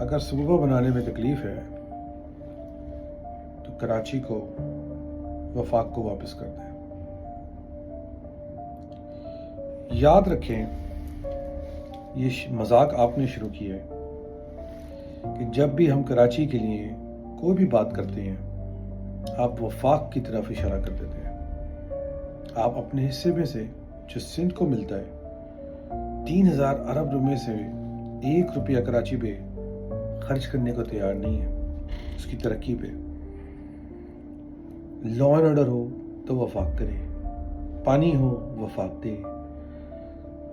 اگر صوبہ بنانے میں تکلیف ہے تو کراچی کو وفاق کو واپس کر دیں۔ یاد رکھیں یہ مذاق آپ نے شروع کیا ہے کہ جب بھی ہم کراچی کے لیے کوئی بھی بات کرتے ہیں آپ وفاق کی طرف اشارہ کر دیتے ہیں۔ آپ اپنے حصے میں سے جو سندھ کو ملتا ہے 3000 ارب روپے سے 1 روپیہ کراچی پہ خرچ کرنے کو تیار نہیں ہے، اس کی ترقی پہ۔ لا اینڈ آرڈر ہو تو وفاق کرے، پانی ہو وفاق دے،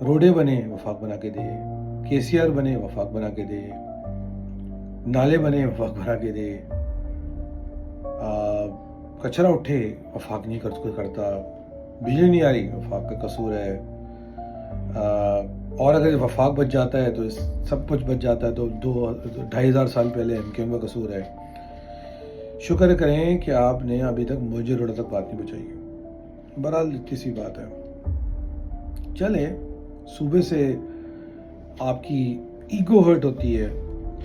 روڈیں بنے وفاق بنا کے دے، KCR بنے وفاق بنا کے دے، نالے بنے وفاق بنا کے دے، کچرا اٹھے وفاق نہیں کرتا، بجلی نہیں آ رہی وفاق کا قصور ہے، اور اگر وفاق بچ جاتا ہے تو سب کچھ بچ جاتا ہے تو 2500 سال پہلے MKM کا قصور ہے۔ شکر کریں کہ آپ نے ابھی تک مجھے روڈ تک بات نہیں بچائی۔ بہرحال اتنی سی بات ہے، چلے صوبے سے آپ کی ایگو ہرٹ ہوتی ہے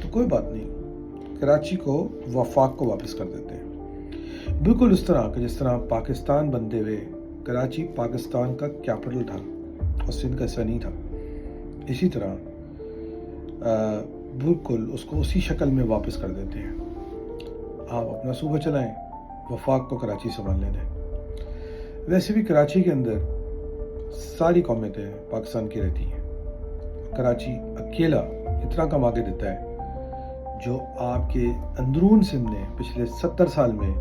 تو کوئی بات نہیں، کراچی کو وفاق کو واپس کر دیتے ہیں۔ بالکل اس طرح کہ جس طرح پاکستان بنتے ہوئے کراچی پاکستان کا کیپٹل تھا اور سندھ کا حصہ نہیں تھا، اسی طرح بالکل اس کو اسی شکل میں واپس کر دیتے ہیں۔ آپ اپنا صوبہ چلائیں، وفاق کو کراچی سنبھالنے دیں۔ ویسے بھی کراچی کے اندر ساری قومیتیں پاکستان کی رہتی ہیں، کراچی اکیلا اتنا کما کے دیتا ہے جو آپ کے اندرون سندھ نے پچھلے 70 سال میں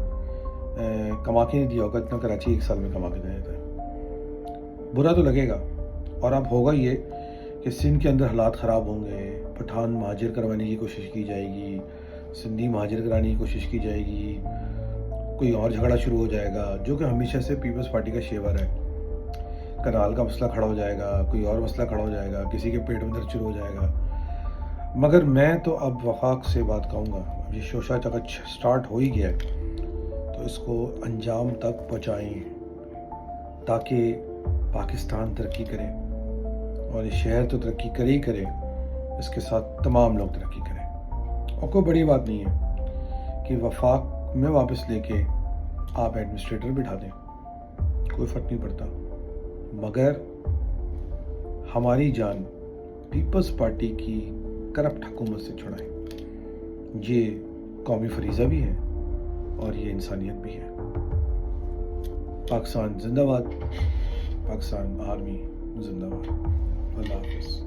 کما کے نہیں دیا ہوگا، اتنا کراچی 1 سال میں کما کے دے دیتا ہے۔ برا تو لگے گا، اور اب ہوگا یہ کہ سندھ کے اندر حالات خراب ہوں گے، پٹھان مہاجر کروانے کی کوشش کی جائے گی، سندھی مہاجر کرانے کی کوشش کی جائے گی، کوئی اور جھگڑا شروع ہو جائے گا جو کہ ہمیشہ سے پیپلز پارٹی کا شیور ہے۔ کنال کا مسئلہ کھڑا ہو جائے گا، کوئی اور مسئلہ کھڑا ہو جائے گا، کسی کے پیٹ میں درد شروع ہو جائے گا۔ مگر میں تو اب وفاق سے بات کہوں گا، یہ شوشہ چکچ سٹارٹ ہو ہی گیا ہے تو اس کو انجام تک پہنچائیں تاکہ پاکستان ترقی کرے، اور یہ شہر تو ترقی کرے ہی کرے، اس کے ساتھ تمام لوگ ترقی کریں۔ اور کوئی بڑی بات نہیں ہے کہ وفاق میں واپس لے کے آپ ایڈمنسٹریٹر بٹھا دیں، کوئی فرق نہیں پڑتا، مگر ہماری جان پیپلز پارٹی کی کرپٹ حکومت سے چھڑائیں۔ یہ قومی فریضہ بھی ہے اور یہ انسانیت بھی ہے۔ پاکستان زندہ باد، پاکستان آرمی زندہ باد۔ اللہ حافظ۔